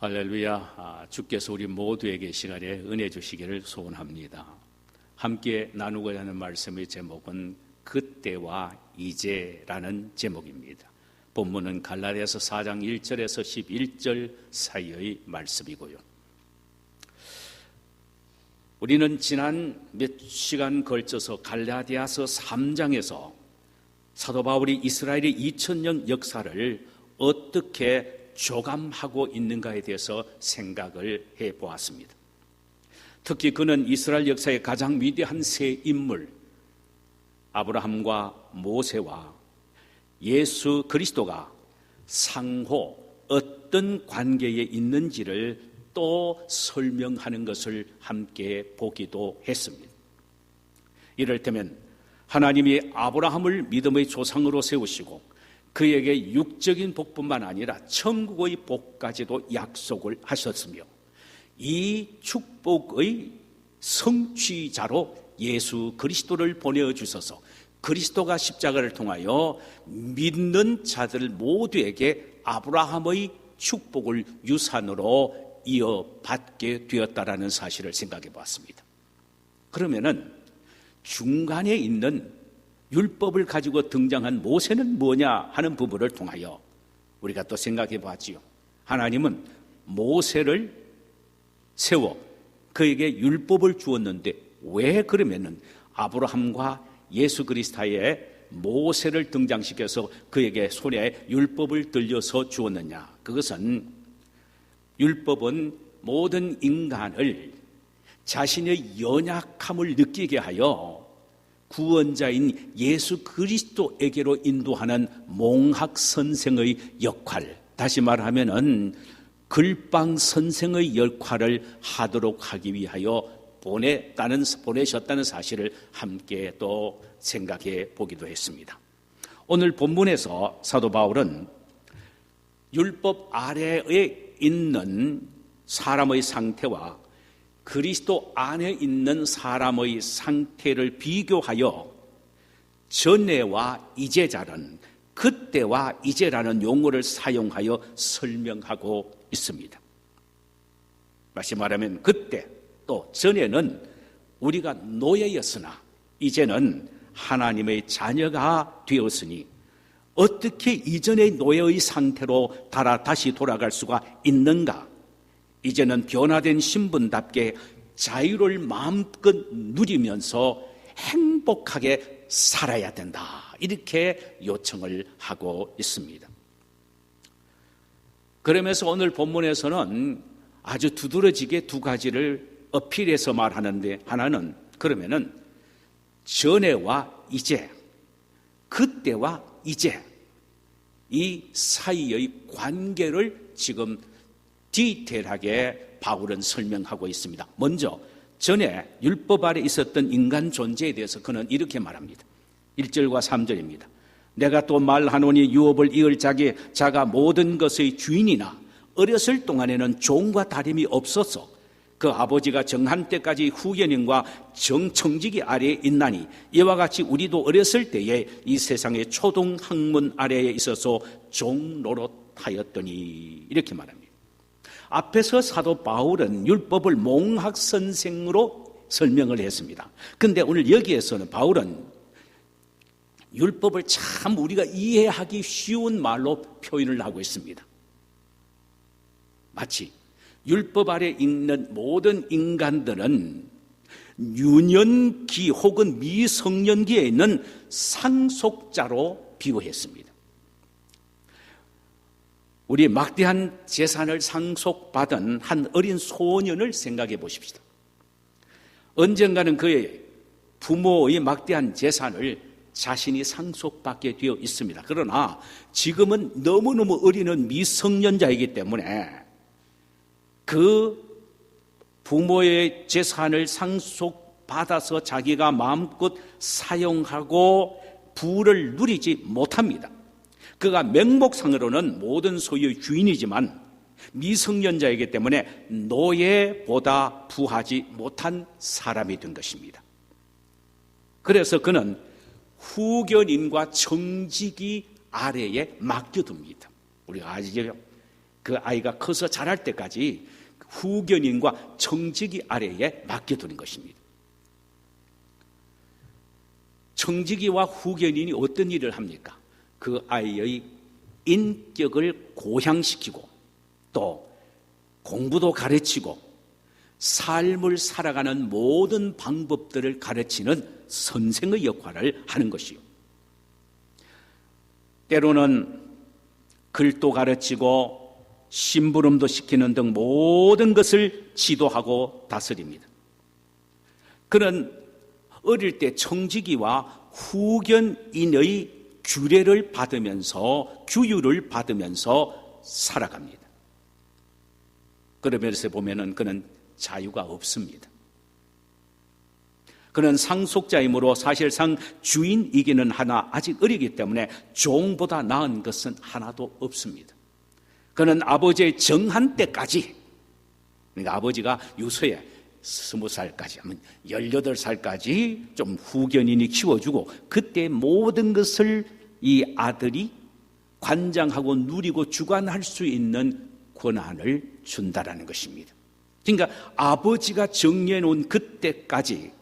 할렐루야. 주께서 우리 모두에게 시간에 은혜 주시기를 소원합니다. 함께 나누고자 하는 말씀의 제목은 그때와 이제라는 제목입니다. 본문은 갈라디아서 4장 1절에서 11절 사이의 말씀이고요. 우리는 지난 몇 시간 걸쳐서 갈라디아서 3장에서 사도 바울이 이스라엘의 2000년 역사를 어떻게 조감하고 있는가에 대해서 생각을 해보았습니다. 특히 그는 이스라엘 역사의 가장 위대한 세 인물 아브라함과 모세와 예수 그리스도가 상호 어떤 관계에 있는지를 또 설명하는 것을 함께 보기도 했습니다. 이를테면 하나님이 아브라함을 믿음의 조상으로 세우시고 그에게 육적인 복뿐만 아니라 천국의 복까지도 약속을 하셨으며 이 축복의 성취자로 예수 그리스도를 보내주셔서 그리스도가 십자가를 통하여 믿는 자들 모두에게 아브라함의 축복을 유산으로 이어받게 되었다라는 사실을 생각해 보았습니다. 그러면은 중간에 있는 율법을 가지고 등장한 모세는 뭐냐 하는 부분을 통하여 우리가 또 생각해 보았지요. 하나님은 모세를 세워 그에게 율법을 주었는데 왜 그러면은 아브라함과 예수 그리스도의 모세를 등장시켜서 그에게 손에 율법을 들려서 주었느냐? 그것은 율법은 모든 인간을 자신의 연약함을 느끼게 하여 구원자인 예수 그리스도에게로 인도하는 몽학 선생의 역할, 다시 말하면은 글방 선생의 역할을 하도록 하기 위하여 보내셨다는 사실을 함께 또 생각해 보기도 했습니다. 오늘 본문에서 사도 바울은 율법 아래에 있는 사람의 상태와 그리스도 안에 있는 사람의 상태를 비교하여 전에와 이제자는 그때와 이제라는 용어를 사용하여 설명하고 있습니다. 다시 말하면 그때 또 전에는 우리가 노예였으나 이제는 하나님의 자녀가 되었으니 어떻게 이전의 노예의 상태로 다시 돌아갈 수가 있는가? 이제는 변화된 신분답게 자유를 마음껏 누리면서 행복하게 살아야 된다. 이렇게 요청을 하고 있습니다. 그러면서 오늘 본문에서는 아주 두드러지게 두 가지를 어필해서 말하는데 하나는 그러면은 전에와 이제, 그때와 이제 이 사이의 관계를 지금 디테일하게 바울은 설명하고 있습니다. 먼저 전에 율법 아래 있었던 인간 존재에 대해서 그는 이렇게 말합니다. 1절과 3절입니다. 내가 또 말하노니 유업을 이을 자가 모든 것의 주인이나 어렸을 동안에는 종과 다름이 없어서 그 아버지가 정한 때까지 후견인과 정청지기 아래에 있나니 이와 같이 우리도 어렸을 때에 이 세상의 초등학문 아래에 있어서 종노릇하였더니 이렇게 말합니다. 앞에서 사도 바울은 율법을 몽학선생으로 설명을 했습니다. 그런데 오늘 여기에서는 바울은 율법을 참 우리가 이해하기 쉬운 말로 표현을 하고 있습니다. 마치 율법 아래 있는 모든 인간들은 유년기 혹은 미성년기에 있는 상속자로 비유했습니다. 우리 막대한 재산을 상속받은 한 어린 소년을 생각해 보십시다. 언젠가는 그의 부모의 막대한 재산을 자신이 상속받게 되어 있습니다. 그러나 지금은 너무너무 어린 미성년자이기 때문에 그 부모의 재산을 상속받아서 자기가 마음껏 사용하고 부를 누리지 못합니다. 그가 명목상으로는 모든 소유의 주인이지만 미성년자이기 때문에 노예보다 부하지 못한 사람이 된 것입니다. 그래서 그는 후견인과 청지기 아래에 맡겨둡니다. 우리가 아시죠? 그 아이가 커서 자랄 때까지 후견인과 청지기 아래에 맡겨두는 것입니다. 청지기와 후견인이 어떤 일을 합니까? 그 아이의 인격을 고향시키고 또 공부도 가르치고 삶을 살아가는 모든 방법들을 가르치는 선생의 역할을 하는 것이요. 때로는 글도 가르치고 심부름도 시키는 등 모든 것을 지도하고 다스립니다. 그는 어릴 때 청지기와 후견인의 규례를 받으면서 규율을 받으면서 살아갑니다. 그러면서 보면은 그는 자유가 없습니다. 그는 상속자이므로 사실상 주인이기는 하나 아직 어리기 때문에 종보다 나은 것은 하나도 없습니다. 그는 아버지의 정한 때까지, 그러니까 아버지가 유서에 20살까지 하면 18살까지 좀 후견인이 키워주고 그때 모든 것을 이 아들이 관장하고 누리고 주관할 수 있는 권한을 준다라는 것입니다. 그러니까 아버지가 정리해 놓은 그때까지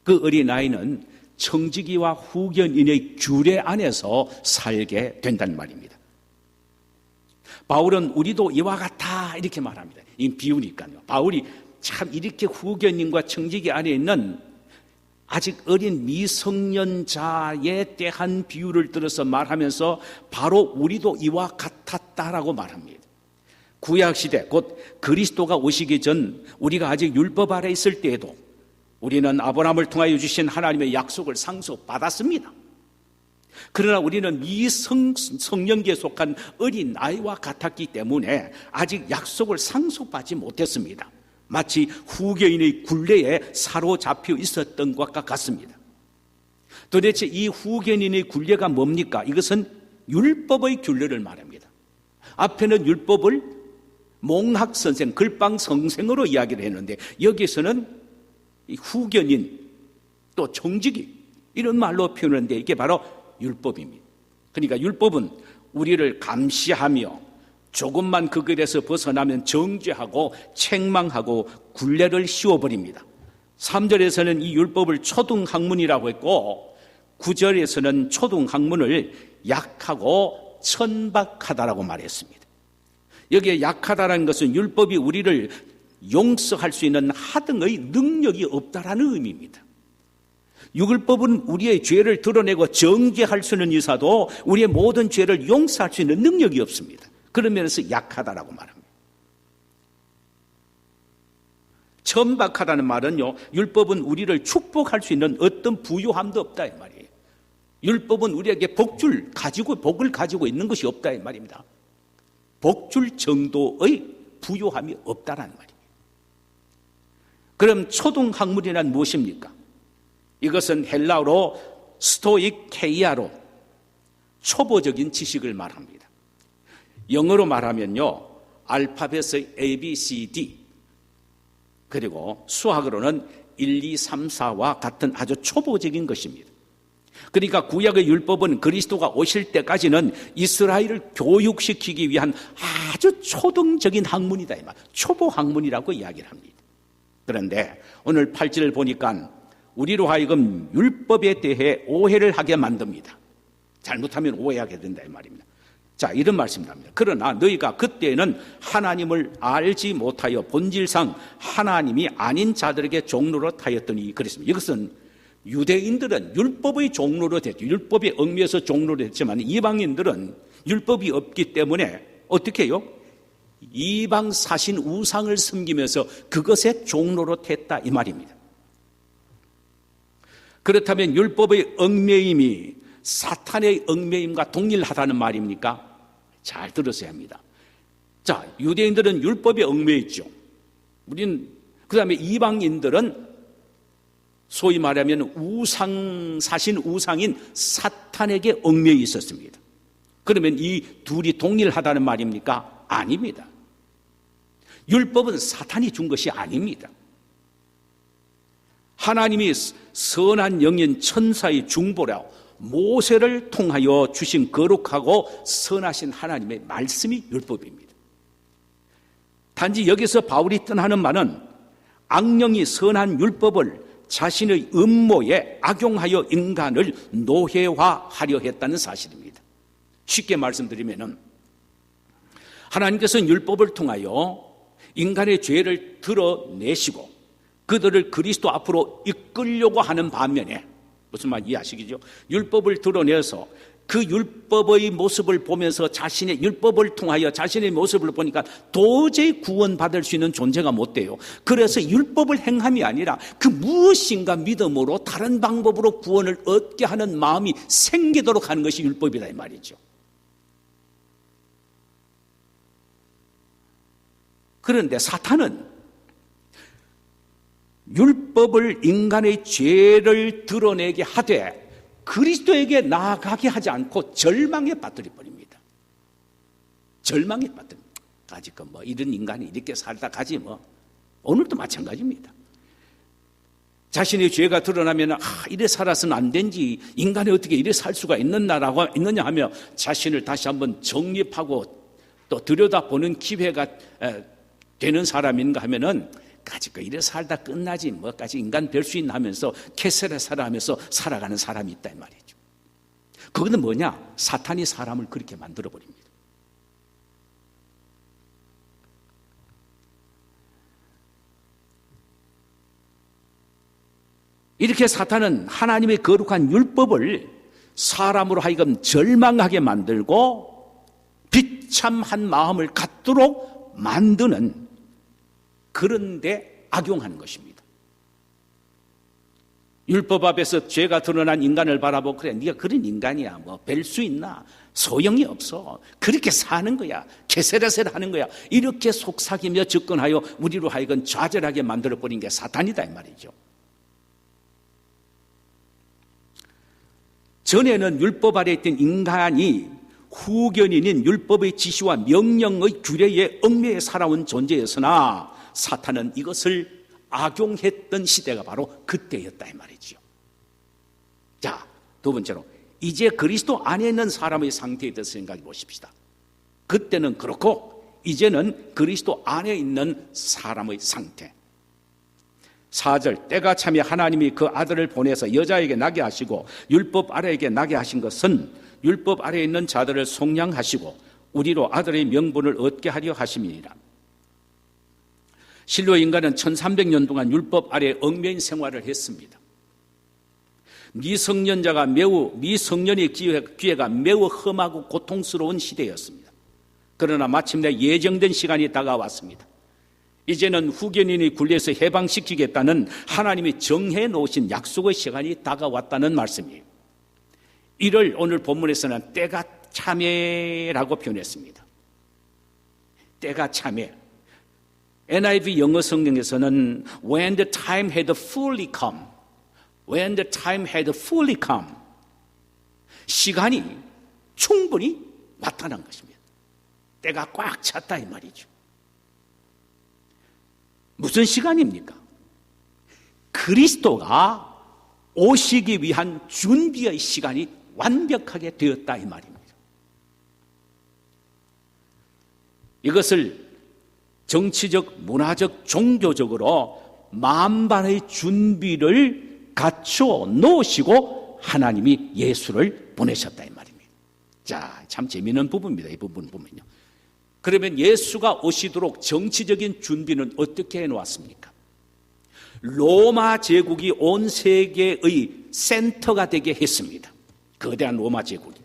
그 어린아이는 청지기와 후견인의 규례 안에서 살게 된다는 말입니다. 바울은 우리도 이와 같아 이렇게 말합니다. 이 비유니까요. 바울이 참 이렇게 후견인과 청지기 안에 있는 아직 어린 미성년자에 대한 비유를 들어서 말하면서 바로 우리도 이와 같았다라고 말합니다. 구약시대 곧 그리스도가 오시기 전 우리가 아직 율법 아래 있을 때에도 우리는 아브라함을 통하여 주신 하나님의 약속을 상속받았습니다. 그러나 우리는 미성년기에 속한 어린 아이와 같았기 때문에 아직 약속을 상속받지 못했습니다. 마치 후견인의 굴레에 사로잡혀 있었던 것과 같습니다. 도대체 이 후견인의 굴레가 뭡니까? 이것은 율법의 굴레를 말합니다. 앞에는 율법을 몽학선생, 글방선생으로 이야기를 했는데 여기서는 후견인 또 청지기 이런 말로 표현하는데 이게 바로 율법입니다. 그러니까 율법은 우리를 감시하며 조금만 그 길에서 벗어나면 정죄하고 책망하고 굴레를 씌워버립니다. 3절에서는 이 율법을 초등학문이라고 했고 9절에서는 초등학문을 약하고 천박하다라고 말했습니다. 여기에 약하다라는 것은 율법이 우리를 용서할 수 있는 하등의 능력이 없다라는 의미입니다. 율법은 우리의 죄를 드러내고 정죄할 수 있는 의사도 우리의 모든 죄를 용서할 수 있는 능력이 없습니다. 그런 면에서 약하다라고 말합니다. 천박하다는 말은요, 율법은 우리를 축복할 수 있는 어떤 부유함도 없다 이 말이에요. 율법은 우리에게 복을 가지고 있는 것이 없다 이 말입니다. 복줄 정도의 부유함이 없다라는 말입니다. 그럼 초등학문이란 무엇입니까? 이것은 헬라어로 스토이케이아로 초보적인 지식을 말합니다. 영어로 말하면요, 알파벳의 A, B, C, D 그리고 수학으로는 1, 2, 3, 4와 같은 아주 초보적인 것입니다. 그러니까 구약의 율법은 그리스도가 오실 때까지는 이스라엘을 교육시키기 위한 아주 초등적인 학문이다 이 말, 초보 학문이라고 이야기를 합니다. 그런데 오늘 8절을 보니까 우리로 하여금 율법에 대해 오해를 하게 만듭니다. 잘못하면 오해하게 된다 이 말입니다. 자, 이런 말씀입니다. 그러나 너희가 그때는 하나님을 알지 못하여 본질상 하나님이 아닌 자들에게 종로로 타였더니 그랬습니다. 이것은 유대인들은 율법의 종로로 됐죠. 율법에 얽매여서 종로로 됐지만 이방인들은 율법이 없기 때문에 어떻게 해요? 이방 사신 우상을 섬기면서 그것의 종로로 됐다 이 말입니다. 그렇다면 율법의 얽매임이 사탄의 얽매임과 동일하다는 말입니까? 잘 들으셔야 합니다. 자, 유대인들은 율법에 얽매였죠. 그 다음에 이방인들은 소위 말하면 사신 우상인 사탄에게 얽매여 있었습니다. 그러면 이 둘이 동일하다는 말입니까? 아닙니다. 율법은 사탄이 준 것이 아닙니다. 하나님이 선한 영인 천사의 중보라 모세를 통하여 주신 거룩하고 선하신 하나님의 말씀이 율법입니다. 단지 여기서 바울이 뜻하는 말은 악령이 선한 율법을 자신의 음모에 악용하여 인간을 노예화하려 했다는 사실입니다. 쉽게 말씀드리면은 하나님께서는 율법을 통하여 인간의 죄를 드러내시고 그들을 그리스도 앞으로 이끌려고 하는 반면에, 무슨 말 이해하시겠죠? 율법을 드러내서 그 율법의 모습을 보면서 자신의 율법을 통하여 자신의 모습을 보니까 도저히 구원받을 수 있는 존재가 못 돼요. 그래서 율법을 행함이 아니라 그 무엇인가 믿음으로 다른 방법으로 구원을 얻게 하는 마음이 생기도록 하는 것이 율법이다 이 말이죠. 그런데 사탄은 율법을 인간의 죄를 드러내게 하되 그리스도에게 나아가게 하지 않고 절망에 빠뜨려 버립니다. 절망에 빠뜨립니다. 아직 뭐 이런 인간이 이렇게 살다 가지 뭐. 오늘도 마찬가지입니다. 자신의 죄가 드러나면 이래 살아서는 안 된지, 인간이 어떻게 이래 살 수가 있느냐 하며 자신을 다시 한번 정립하고 또 들여다보는 기회가 되는 사람인가 하면은 까짓 이래 살다 끝나지 뭐까지 인간 별 수 있나 하면서 캐세레 살아가면서 살아가는 사람이 있다 이 말이죠. 그거는 뭐냐? 사탄이 사람을 그렇게 만들어 버립니다. 이렇게 사탄은 하나님의 거룩한 율법을 사람으로 하여금 절망하게 만들고 비참한 마음을 갖도록 만드는, 그런데 악용하는 것입니다. 율법 앞에서 죄가 드러난 인간을 바라보고 그래 네가 그런 인간이야 뭐 뵐 수 있나, 소용이 없어, 그렇게 사는 거야, 개세라세라 하는 거야, 이렇게 속삭이며 접근하여 우리로 하여금 좌절하게 만들어버린 게 사탄이다 이 말이죠. 전에는 율법 아래 있던 인간이 후견인인 율법의 지시와 명령의 규례에 얽매여 살아온 존재였으나 사탄은 이것을 악용했던 시대가 바로 그때였다 이 말이죠. 자, 두 번째로 이제 그리스도 안에 있는 사람의 상태에 대해서 생각해 보십시다. 그때는 그렇고 이제는 그리스도 안에 있는 사람의 상태. 4절, 때가 차며 하나님이 그 아들을 보내서 여자에게 나게 하시고 율법 아래에게 나게 하신 것은 율법 아래에 있는 자들을 속량하시고 우리로 아들의 명분을 얻게 하려 하심이니라. 실로 인간은 1300년 동안 율법 아래 얽매인 생활을 했습니다. 미성년의 기회가 매우 험하고 고통스러운 시대였습니다. 그러나 마침내 예정된 시간이 다가왔습니다. 이제는 후견인의 굴레에서 해방시키겠다는 하나님이 정해 놓으신 약속의 시간이 다가왔다는 말씀이에요. 이를 오늘 본문에서는 때가 참에라고 표현했습니다. 때가 참에. NIV 영어 성경에서는 when the time had fully come, when the time had fully come, 시간이 충분히 나타난 것입니다. 때가 꽉 찼다 이 말이죠. 무슨 시간입니까? 그리스도가 오시기 위한 준비의 시간이 완벽하게 되었다 이 말입니다. 이것을 정치적, 문화적, 종교적으로 만반의 준비를 갖춰 놓으시고 하나님이 예수를 보내셨다 이 말입니다. 자, 참 재미있는 부분입니다. 이 부분 보면요. 그러면 예수가 오시도록 정치적인 준비는 어떻게 해놓았습니까? 로마 제국이 온 세계의 센터가 되게 했습니다. 거대한 로마 제국이.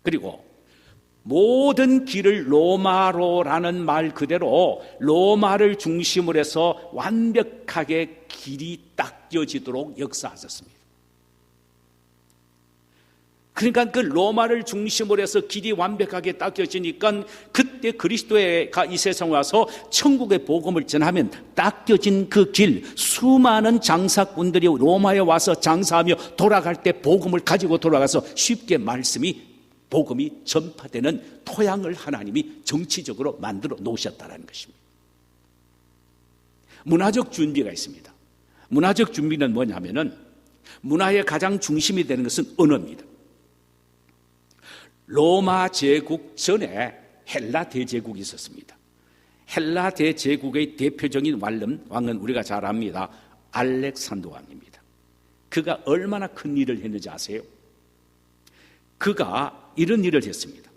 그리고 모든 길을 로마로라는 말 그대로 로마를 중심으로 해서 완벽하게 길이 닦여지도록 역사하셨습니다. 그러니까 그 로마를 중심으로 해서 길이 완벽하게 닦여지니까 그때 그리스도가 이 세상에 와서 천국의 복음을 전하면 닦여진 그 길, 수많은 장사꾼들이 로마에 와서 장사하며 돌아갈 때 복음을 가지고 돌아가서 쉽게 복음이 전파되는 토양을 하나님이 정치적으로 만들어 놓으셨다는 것입니다. 문화적 준비가 있습니다. 문화적 준비는 뭐냐면은 문화의 가장 중심이 되는 것은 언어입니다. 로마 제국 전에 헬라 대제국이 있었습니다. 헬라 대제국의 대표적인 왕은 우리가 잘 압니다. 알렉산더 왕입니다. 그가 얼마나 큰 일을 했는지 아세요? 그가 이런 일을 했습니다.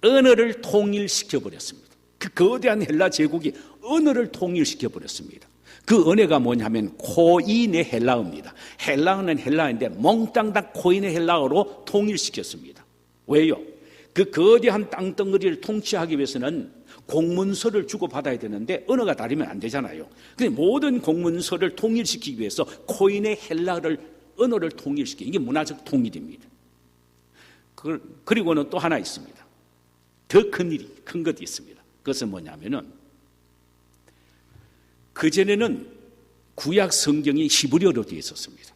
언어를 통일시켜버렸습니다. 그 거대한 헬라 제국이 언어를 통일시켜버렸습니다. 그 언어가 뭐냐면 코인의 헬라어입니다. 헬라어는 헬라어인데 몽땅 코인의 헬라어로 통일시켰습니다. 왜요? 그 거대한 땅덩어리를 통치하기 위해서는 공문서를 주고받아야 되는데 언어가 다르면 안 되잖아요. 근데 모든 공문서를 통일시키기 위해서 코인의 언어를 통일시키기, 이게 문화적 통일입니다. 그리고는 또 하나 있습니다. 더 큰 것이 있습니다. 그것은 뭐냐면은 그전에는 구약 성경이 히브리어로 되어 있었습니다.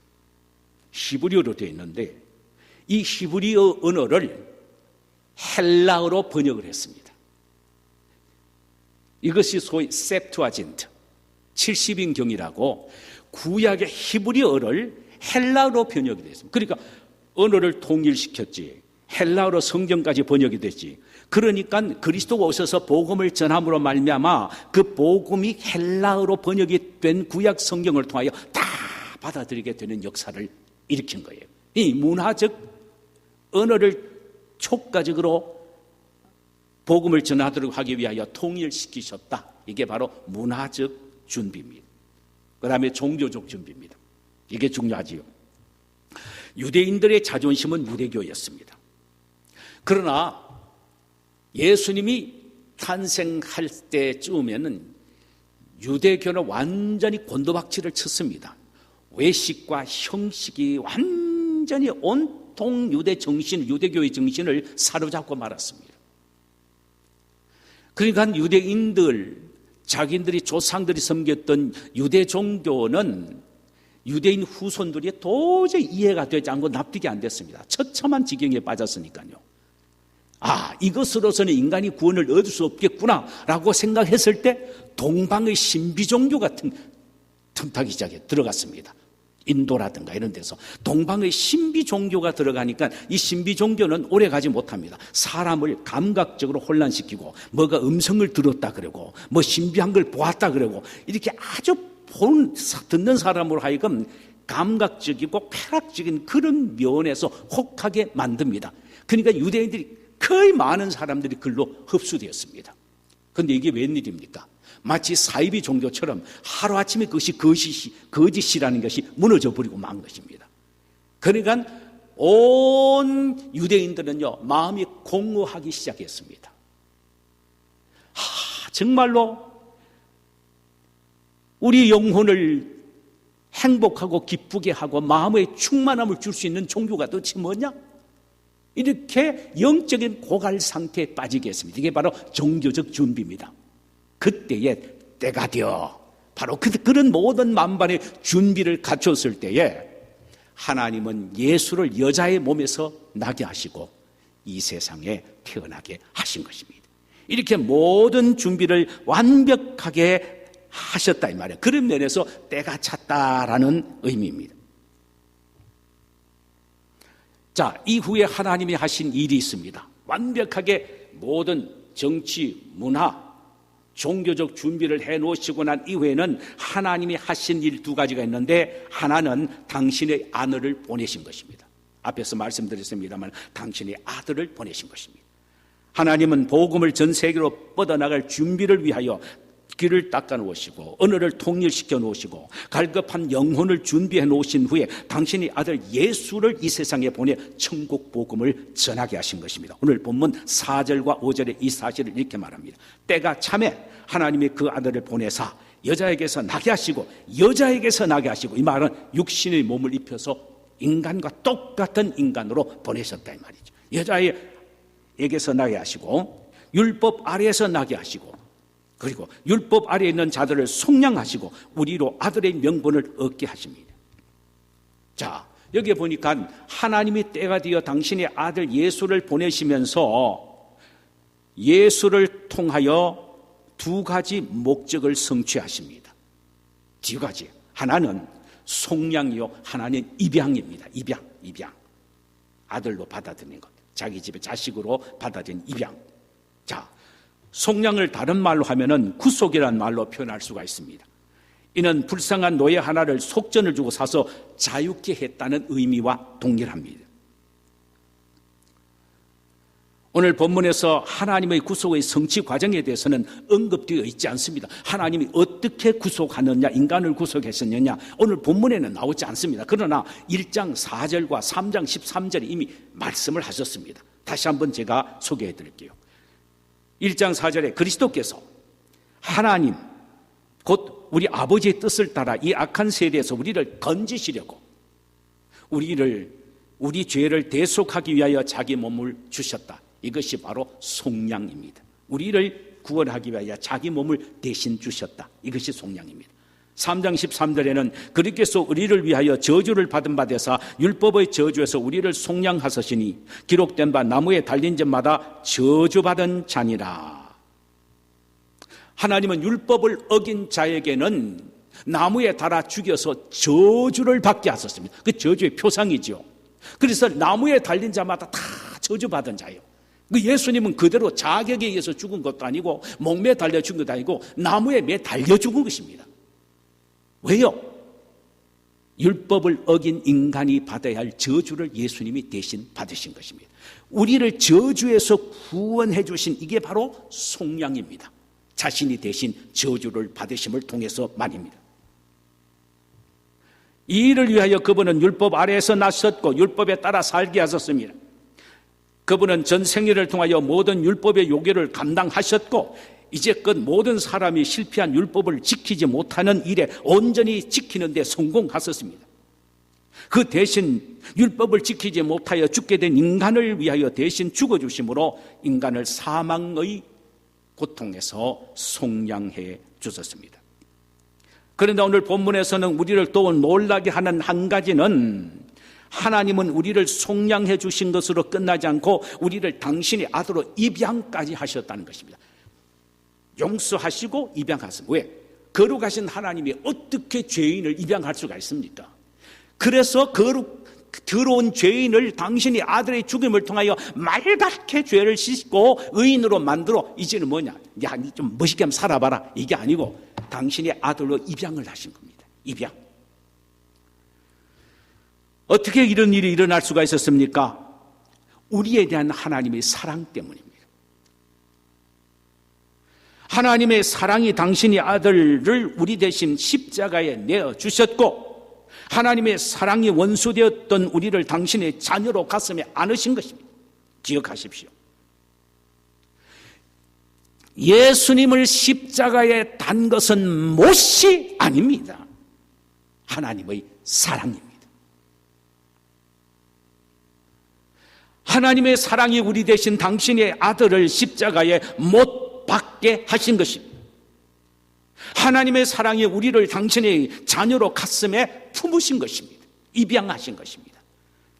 히브리어로 되어 있는데 이 히브리어 언어를 헬라어로 번역을 했습니다. 이것이 소위 셉투아진트 70인경이라고 구약의 히브리어를 헬라어로 번역이 됐습니다. 그러니까 언어를 통일시켰지, 헬라어로 성경까지 번역이 됐지. 그러니까 그리스도가 오셔서 복음을 전함으로 말미암아 그 복음이 헬라어로 번역이 된 구약 성경을 통하여 다 받아들이게 되는 역사를 일으킨 거예요. 이 문화적 언어를 촉가적으로 복음을 전하도록 하기 위하여 통일시키셨다. 이게 바로 문화적 준비입니다. 그 다음에 종교적 준비입니다. 이게 중요하지요. 유대인들의 자존심은 유대교였습니다. 그러나 예수님이 탄생할 때쯤에는 유대교는 완전히 곤두박질을 쳤습니다. 외식과 형식이 완전히 온통 유대교의 정신을 사로잡고 말았습니다. 그러니까 유대인들, 자기들이 조상들이 섬겼던 유대 종교는 유대인 후손들이 도저히 이해가 되지 않고 납득이 안 됐습니다. 처참한 지경에 빠졌으니까요. 이것으로서는 인간이 구원을 얻을 수 없겠구나라고 생각했을 때 동방의 신비 종교 같은 틈타기 시작에 들어갔습니다. 인도라든가 이런 데서 동방의 신비 종교가 들어가니까 이 신비 종교는 오래 가지 못합니다. 사람을 감각적으로 혼란시키고 뭐가 음성을 들었다 그러고 뭐 신비한 걸 보았다 그러고 이렇게 아주 듣는 사람으로 하여금 감각적이고 쾌락적인 그런 면에서 혹하게 만듭니다. 그러니까 유대인들이 거의 많은 사람들이 글로 흡수되었습니다. 그런데 이게 웬일입니까? 마치 사이비 종교처럼 하루아침에 그것이 거짓이라는 것이 무너져 버리고 만 것입니다. 그러니까 온 유대인들은요 마음이 공허하기 시작했습니다. 정말로 우리 영혼을 행복하고 기쁘게 하고 마음의 충만함을 줄 수 있는 종교가 도대체 뭐냐? 이렇게 영적인 고갈 상태에 빠지게 했습니다. 이게 바로 종교적 준비입니다. 그때에 때가 되어 바로 그런 모든 만반의 준비를 갖췄을 때에 하나님은 예수를 여자의 몸에서 나게 하시고 이 세상에 태어나게 하신 것입니다. 이렇게 모든 준비를 완벽하게 하셨다 이 말이에요. 그런 면에서 때가 찼다라는 의미입니다. 자, 이후에 하나님이 하신 일이 있습니다. 완벽하게 모든 정치, 문화, 종교적 준비를 해놓으시고 난 이후에는 하나님이 하신 일 두 가지가 있는데 하나는 당신의 아들을 보내신 것입니다. 앞에서 말씀드렸습니다만 당신의 아들을 보내신 것입니다. 하나님은 복음을 전 세계로 뻗어나갈 준비를 위하여 길을 닦아 놓으시고 언어를 통일시켜 놓으시고 갈급한 영혼을 준비해 놓으신 후에 당신의 아들 예수를 이 세상에 보내 천국 복음을 전하게 하신 것입니다. 오늘 본문 4절과 5절에 이 사실을 이렇게 말합니다. 때가 참에 하나님이 그 아들을 보내사 여자에게서 나게 하시고 여자에게서 나게 하시고, 이 말은 육신의 몸을 입혀서 인간과 똑같은 인간으로 보내셨다 이 말이죠. 여자에게서 나게 하시고 율법 아래에서 나게 하시고 그리고 율법 아래에 있는 자들을 속량하시고 우리로 아들의 명분을 얻게 하십니다. 자, 여기 보니까 하나님이 때가 되어 당신의 아들 예수를 보내시면서 예수를 통하여 두 가지 목적을 성취하십니다. 두 가지. 하나는 속량이요, 하나는 입양입니다. 입양. 아들로 받아들이는 것. 자기 집의 자식으로 받아들인 입양. 자, 속량을 다른 말로 하면은 구속이라는 말로 표현할 수가 있습니다. 이는 불쌍한 노예 하나를 속전을 주고 사서 자유케 했다는 의미와 동일합니다. 오늘 본문에서 하나님의 구속의 성취 과정에 대해서는 언급되어 있지 않습니다. 하나님이 어떻게 구속하느냐, 인간을 구속했느냐, 오늘 본문에는 나오지 않습니다. 그러나 1장 4절과 3장 13절에 이미 말씀을 하셨습니다. 다시 한번 제가 소개해 드릴게요. 1장 4절에 그리스도께서 하나님 곧 우리 아버지의 뜻을 따라 이 악한 세대에서 우리를 건지시려고 우리 죄를 대속하기 위하여 자기 몸을 주셨다. 이것이 바로 속량입니다. 우리를 구원하기 위하여 자기 몸을 대신 주셨다. 이것이 속량입니다. 3장 13절에는 그리스도께서 우리를 위하여 저주를 받은 바 되사 율법의 저주에서 우리를 속량하셨으니 기록된 바 나무에 달린 자마다 저주받은 자니라. 하나님은 율법을 어긴 자에게는 나무에 달아 죽여서 저주를 받게 하셨습니다. 그 저주의 표상이죠. 그래서 나무에 달린 자마다 다 저주받은 자예요. 예수님은 그대로 자격에 의해서 죽은 것도 아니고 목매에 달려 죽은 것도 아니고 나무에 매 달려 죽은 것입니다. 왜요? 율법을 어긴 인간이 받아야 할 저주를 예수님이 대신 받으신 것입니다. 우리를 저주에서 구원해 주신 이게 바로 속량입니다. 자신이 대신 저주를 받으심을 통해서 말입니다. 이 일을 위하여 그분은 율법 아래에서 나셨고 율법에 따라 살게 하셨습니다. 그분은 전 생애를 통하여 모든 율법의 요구를 감당하셨고 이제껏 모든 사람이 실패한 율법을 지키지 못하는 일에 온전히 지키는 데 성공하셨습니다. 그 대신 율법을 지키지 못하여 죽게 된 인간을 위하여 대신 죽어주심으로 인간을 사망의 고통에서 속량해 주셨습니다. 그런데 오늘 본문에서는 우리를 또 놀라게 하는 한 가지는 하나님은 우리를 속량해 주신 것으로 끝나지 않고 우리를 당신의 아들로 입양까지 하셨다는 것입니다. 용서하시고 입양하셨습니다. 왜? 거룩하신 하나님이 어떻게 죄인을 입양할 수가 있습니까? 그래서 더러운 죄인을 당신의 아들의 죽임을 통하여 말갛게 죄를 씻고 의인으로 만들어 이제는 뭐냐? 야, 니 좀 멋있게 한번 살아봐라. 이게 아니고 당신의 아들로 입양을 하신 겁니다. 입양. 어떻게 이런 일이 일어날 수가 있었습니까? 우리에 대한 하나님의 사랑 때문입니다. 하나님의 사랑이 당신의 아들을 우리 대신 십자가에 내어주셨고 하나님의 사랑이 원수되었던 우리를 당신의 자녀로 가슴에 안으신 것입니다. 기억하십시오. 예수님을 십자가에 단 것은 못이 아닙니다. 하나님의 사랑입니다. 하나님의 사랑이 우리 대신 당신의 아들을 십자가에 못 박게 하신 것입니다. 하나님의 사랑이 우리를 당신의 자녀로 가슴에 품으신 것입니다. 입양하신 것입니다.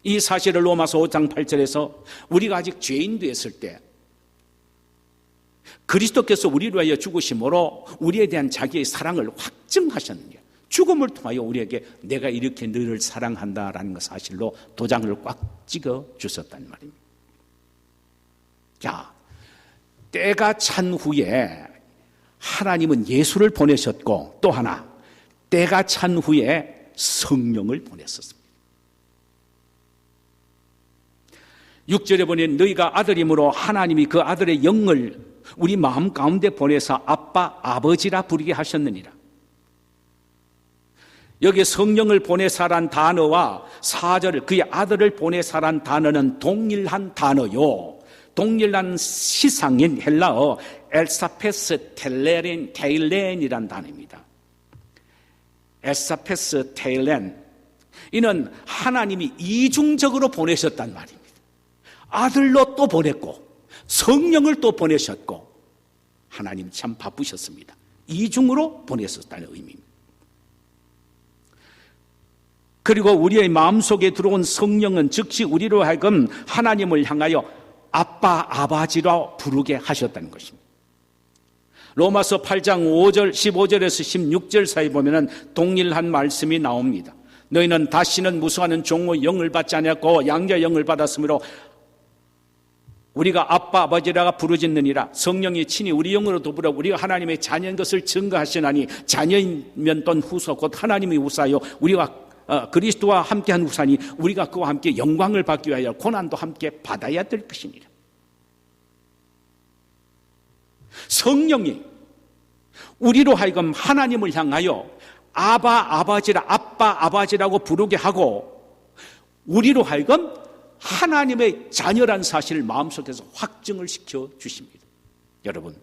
이 사실을 로마서 5장 8절에서 우리가 아직 죄인 되었을 때 그리스도께서 우리를 위하여 죽으심으로 우리에 대한 자기의 사랑을 확증하셨느냐. 죽음을 통하여 우리에게 내가 이렇게 너를 사랑한다라는 것 사실로 도장을 꽉 찍어 주셨단 말입니다. 자, 때가 찬 후에 하나님은 예수를 보내셨고 또 하나 때가 찬 후에 성령을 보냈었습니다. 6절에 보니 너희가 아들이므로 하나님이 그 아들의 영을 우리 마음 가운데 보내사 아빠 아버지라 부르게 하셨느니라. 여기 성령을 보내사란 단어와 4절 그의 아들을 보내사란 단어는 동일한 단어요. 동일한 시상인 헬라어 엘사페스 테일렌이란 단어입니다. 엘사페스 테일렌, 이는 하나님이 이중적으로 보내셨단 말입니다. 아들로 또 보냈고 성령을 또 보내셨고 하나님 참 바쁘셨습니다. 이중으로 보내셨다는 의미입니다. 그리고 우리의 마음속에 들어온 성령은 즉시 우리로 하여금 하나님을 향하여 아빠, 아버지로 부르게 하셨다는 것입니다. 로마서 8장 5절, 15절에서 16절 사이 보면은 동일한 말씀이 나옵니다. 너희는 다시는 무수하는 종의 영을 받지 않았고 양자의 영을 받았으므로 우리가 아빠 아버지라가 부르짖느니라. 성령이 친히 우리 영으로 더불어 우리가 하나님의 자녀인 것을 증거하시나니 자녀이면 떤 후소 곧 하나님의 후사요 우리가 그리스도와 함께한 후사니 우리가 그와 함께 영광을 받기 위하여 고난도 함께 받아야 될 것이니라. 성령이 우리로 하여금 하나님을 향하여 아빠 아버지라고 부르게 하고 우리로 하여금 하나님의 자녀란 사실을 마음속에서 확증을 시켜 주십니다. 여러분,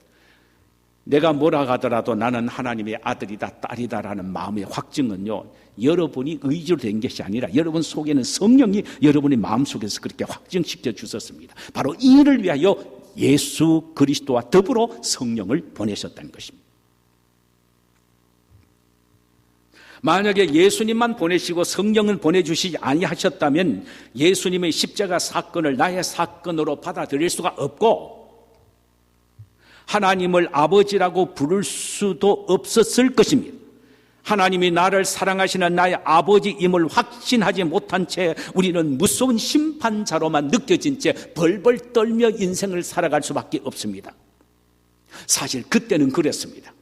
내가 뭐라 하더라도 나는 하나님의 아들이다 딸이다라는 마음의 확증은요, 여러분이 의지로 된 것이 아니라 여러분 속에는 성령이 여러분의 마음속에서 그렇게 확증시켜 주셨습니다. 바로 이 일을 위하여 예수 그리스도와 더불어 성령을 보내셨다는 것입니다. 만약에 예수님만 보내시고 성령을 보내주시지 아니하셨다면 예수님의 십자가 사건을 나의 사건으로 받아들일 수가 없고 하나님을 아버지라고 부를 수도 없었을 것입니다. 하나님이 나를 사랑하시는 나의 아버지임을 확신하지 못한 채 우리는 무서운 심판자로만 느껴진 채 벌벌 떨며 인생을 살아갈 수밖에 없습니다. 사실 그때는 그랬습니다.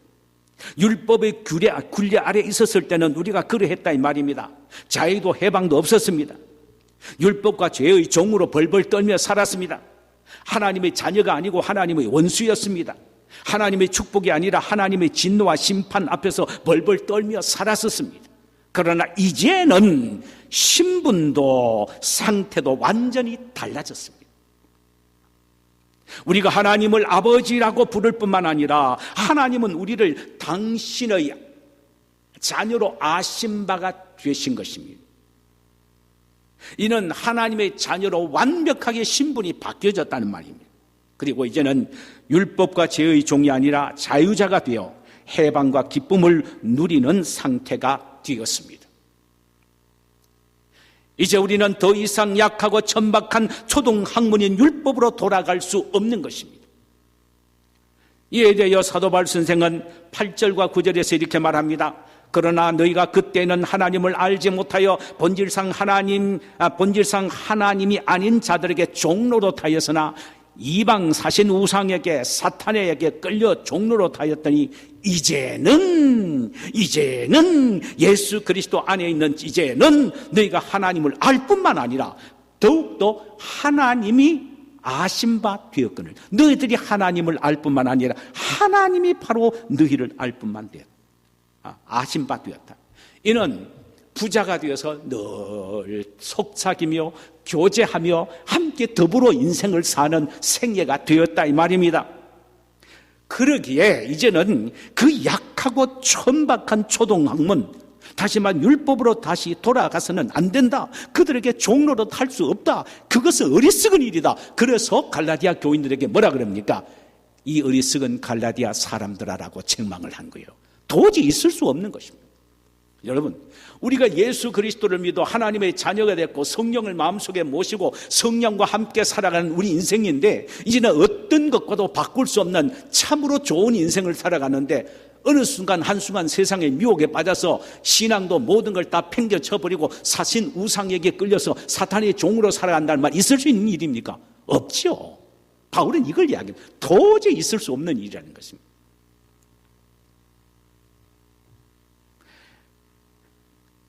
율법의 굴레 아래 있었을 때는 우리가 그러했다 이 말입니다. 자유도 해방도 없었습니다. 율법과 죄의 종으로 벌벌 떨며 살았습니다. 하나님의 자녀가 아니고 하나님의 원수였습니다. 하나님의 축복이 아니라 하나님의 진노와 심판 앞에서 벌벌 떨며 살았었습니다. 그러나 이제는 신분도 상태도 완전히 달라졌습니다. 우리가 하나님을 아버지라고 부를 뿐만 아니라 하나님은 우리를 당신의 자녀로 아신 바가 되신 것입니다. 이는 하나님의 자녀로 완벽하게 신분이 바뀌어졌다는 말입니다. 그리고 이제는 율법과 죄의 종이 아니라 자유자가 되어 해방과 기쁨을 누리는 상태가 되었습니다. 이제 우리는 더 이상 약하고 천박한 초등학문인 율법으로 돌아갈 수 없는 것입니다. 이에 대하여 사도 바울 선생은 8절과 9절에서 이렇게 말합니다. 그러나 너희가 그때는 하나님을 알지 못하여 본질상 하나님이 아닌 자들에게 종노릇하였으나 이방 사신 우상에게 사탄에게 끌려 종노릇하였더니 이제는 예수 그리스도 안에 있는 이제는 너희가 하나님을 알 뿐만 아니라 더욱더 하나님이 아신 바 되었거늘 너희들이 하나님을 알 뿐만 아니라 하나님이 바로 너희를 알 뿐만 되었다. 아신 바 되었다. 이는 부자가 되어서 늘 속삭이며 교제하며 함께 더불어 인생을 사는 생애가 되었다 이 말입니다. 그러기에 이제는 그 약하고 천박한 초등학문 다시 말 율법으로 다시 돌아가서는 안 된다. 그들에게 종로로 탈 수 없다. 그것은 어리석은 일이다. 그래서 갈라디아 교인들에게 뭐라 그럽니까? 이 어리석은 갈라디아 사람들아라고 책망을 한 거예요. 도저히 있을 수 없는 것입니다. 여러분, 우리가 예수 그리스도를 믿어 하나님의 자녀가 됐고 성령을 마음속에 모시고 성령과 함께 살아가는 우리 인생인데 이제는 어떤 것과도 바꿀 수 없는 참으로 좋은 인생을 살아가는데 어느 순간 한순간 세상의 미혹에 빠져서 신앙도 모든 걸 다 팽개쳐버리고 사신 우상에게 끌려서 사탄의 종으로 살아간다는 말 있을 수 있는 일입니까? 없죠. 바울은 이걸 이야기합니다. 도저히 있을 수 없는 일이라는 것입니다.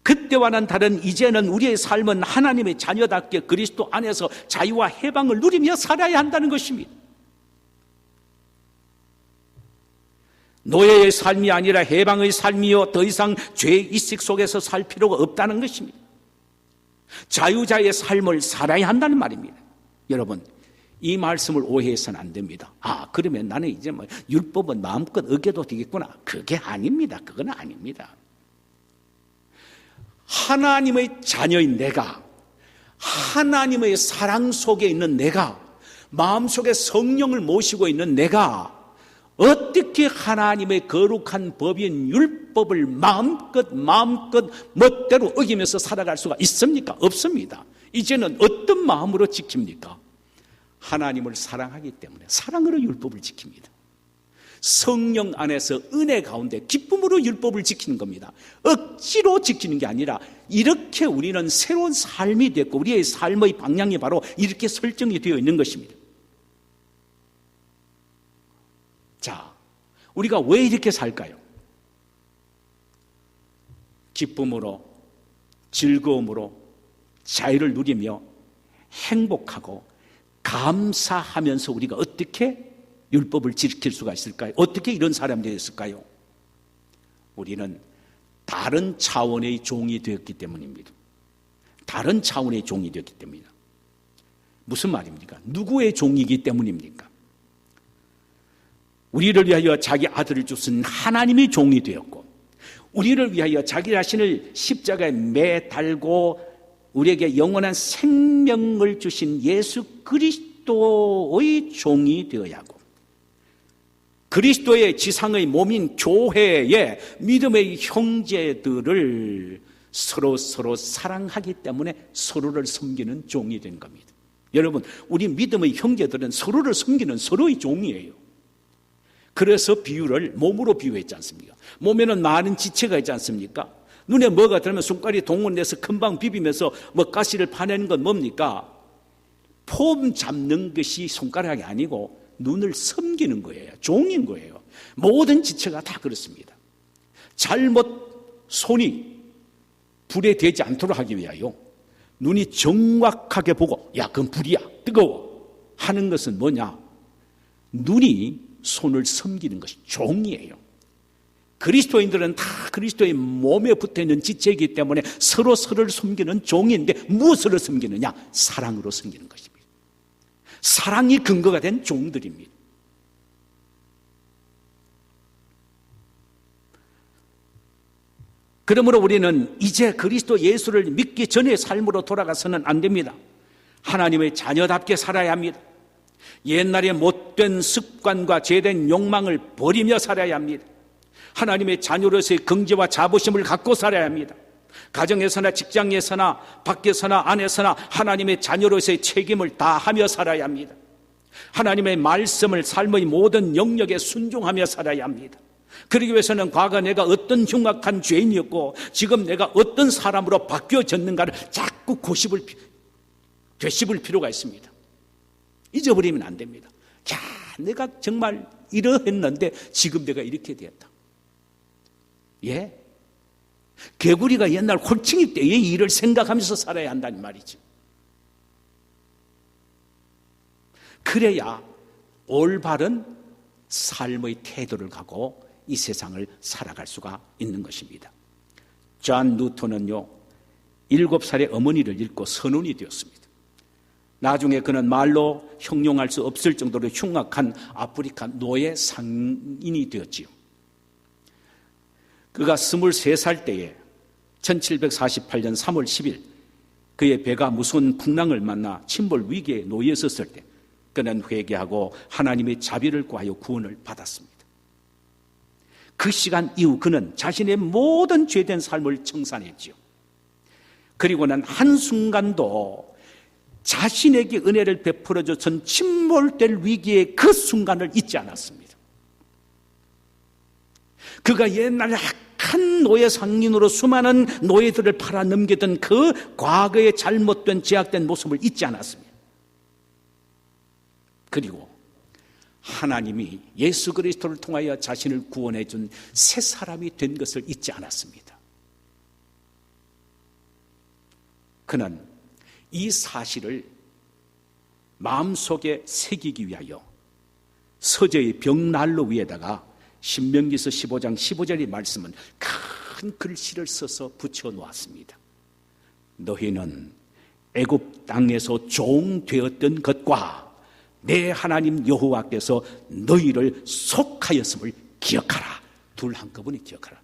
그때와는 다른 이제는 우리의 삶은 하나님의 자녀답게 그리스도 안에서 자유와 해방을 누리며 살아야 한다는 것입니다. 노예의 삶이 아니라 해방의 삶이요 더 이상 죄의 이식 속에서 살 필요가 없다는 것입니다. 자유자의 삶을 살아야 한다는 말입니다. 여러분, 이 말씀을 오해해서는 안 됩니다. 그러면 나는 이제 율법은 마음껏 어겨도 되겠구나. 그게 아닙니다. 그건 아닙니다. 하나님의 자녀인 내가, 하나님의 사랑 속에 있는 내가, 마음속에 성령을 모시고 있는 내가 어떻게 하나님의 거룩한 법인 율법을 마음껏 멋대로 어기면서 살아갈 수가 있습니까? 없습니다. 이제는 어떤 마음으로 지킵니까? 하나님을 사랑하기 때문에 사랑으로 율법을 지킵니다. 성령 안에서 은혜 가운데 기쁨으로 율법을 지키는 겁니다. 억지로 지키는 게 아니라 이렇게 우리는 새로운 삶이 됐고 우리의 삶의 방향이 바로 이렇게 설정이 되어 있는 것입니다. 자, 우리가 왜 이렇게 살까요? 기쁨으로, 즐거움으로, 자유를 누리며 행복하고 감사하면서 우리가 어떻게 율법을 지킬 수가 있을까요? 어떻게 이런 사람이 되었을까요? 우리는 다른 차원의 종이 되었기 때문입니다. 다른 차원의 종이 되었기 때문입니다. 무슨 말입니까? 누구의 종이기 때문입니까? 우리를 위하여 자기 아들을 주신 하나님의 종이 되었고, 우리를 위하여 자기 자신을 십자가에 매달고 우리에게 영원한 생명을 주신 예수 그리스도의 종이 되어야 하고, 그리스도의 지상의 몸인 교회의 믿음의 형제들을 서로 사랑하기 때문에 서로를 섬기는 종이 된 겁니다. 여러분, 우리 믿음의 형제들은 서로를 섬기는 서로의 종이에요. 그래서 비유를 몸으로 비유했지 않습니까? 몸에는 많은 지체가 있지 않습니까? 눈에 뭐가 들면 손가락이 동원돼서 금방 비비면서 가시를 파내는 건 뭡니까? 폼 잡는 것이 손가락이 아니고 눈을 섬기는 거예요. 종인 거예요. 모든 지체가 다 그렇습니다. 잘못 손이 불에 대지 않도록 하기 위하여 눈이 정확하게 보고, 야, 그건 불이야, 뜨거워 하는 것은 뭐냐? 눈이 손을 섬기는 것이 종이에요. 그리스도인들은 다 그리스도의 몸에 붙어있는 지체이기 때문에 서로를 섬기는 종인데, 무엇으로 섬기느냐? 사랑으로 섬기는 것입니다. 사랑이 근거가 된 종들입니다. 그러므로 우리는 이제 그리스도 예수를 믿기 전의 삶으로 돌아가서는 안 됩니다. 하나님의 자녀답게 살아야 합니다. 옛날의 못된 습관과 죄된 욕망을 버리며 살아야 합니다. 하나님의 자녀로서의 긍지와 자부심을 갖고 살아야 합니다. 가정에서나 직장에서나 밖에서나 안에서나 하나님의 자녀로서의 책임을 다하며 살아야 합니다. 하나님의 말씀을 삶의 모든 영역에 순종하며 살아야 합니다. 그러기 위해서는 과거 내가 어떤 흉악한 죄인이었고 지금 내가 어떤 사람으로 바뀌어졌는가를 자꾸 되씹을 필요가 있습니다. 잊어버리면 안 됩니다. 야, 내가 정말 이러했는데 지금 내가 이렇게 되었다. 예? 개구리가 옛날 홀칭이 때의 일을 생각하면서 살아야 한다는 말이죠. 그래야 올바른 삶의 태도를 가고 이 세상을 살아갈 수가 있는 것입니다. 존 뉴턴은요, 7살의 어머니를 잃고 선원이 되었습니다. 나중에 그는 말로 형용할 수 없을 정도로 흉악한 아프리카 노예 상인이 되었지요. 그가 23살 때에 1748년 3월 10일 그의 배가 무서운 풍랑을 만나 침몰 위기에 놓여 있었을 때 그는 회개하고 하나님의 자비를 구하여 구원을 받았습니다. 그 시간 이후 그는 자신의 모든 죄된 삶을 청산했지요. 그리고는 한순간도 자신에게 은혜를 베풀어 준 침몰될 위기의 그 순간을 잊지 않았습니다. 그가 옛날 악한 노예 상인으로 수많은 노예들을 팔아넘기던 그 과거의 잘못된 죄악된 모습을 잊지 않았습니다. 그리고 하나님이 예수 그리스도를 통하여 자신을 구원해 준 새 사람이 된 것을 잊지 않았습니다. 그는 이 사실을 마음속에 새기기 위하여 서재의 벽난로 위에다가 신명기서 15장 15절의 말씀은 큰 글씨를 써서 붙여 놓았습니다. 너희는 애굽 땅에서 종 되었던 것과 내 하나님 여호와께서 너희를 속하였음을 기억하라. 둘 한꺼번에 기억하라.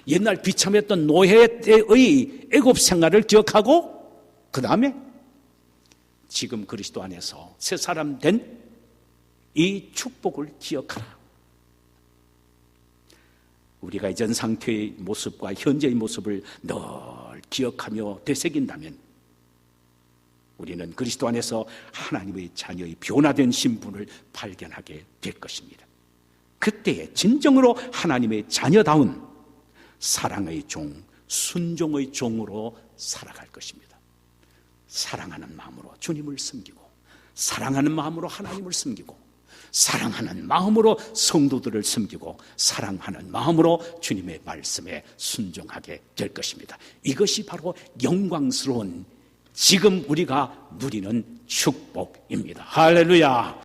옛날 비참했던 노예 때의 애굽 생활을 기억하고 그 다음에 지금 그리스도 안에서 새 사람 된 이 축복을 기억하라. 우리가 이전 상태의 모습과 현재의 모습을 늘 기억하며 되새긴다면 우리는 그리스도 안에서 하나님의 자녀의 변화된 신분을 발견하게 될 것입니다. 그때에 진정으로 하나님의 자녀다운 사랑의 종, 순종의 종으로 살아갈 것입니다. 사랑하는 마음으로 주님을 섬기고 사랑하는 마음으로 하나님을 섬기고 사랑하는 마음으로 성도들을 섬기고 사랑하는 마음으로 주님의 말씀에 순종하게 될 것입니다. 이것이 바로 영광스러운 지금 우리가 누리는 축복입니다. 할렐루야.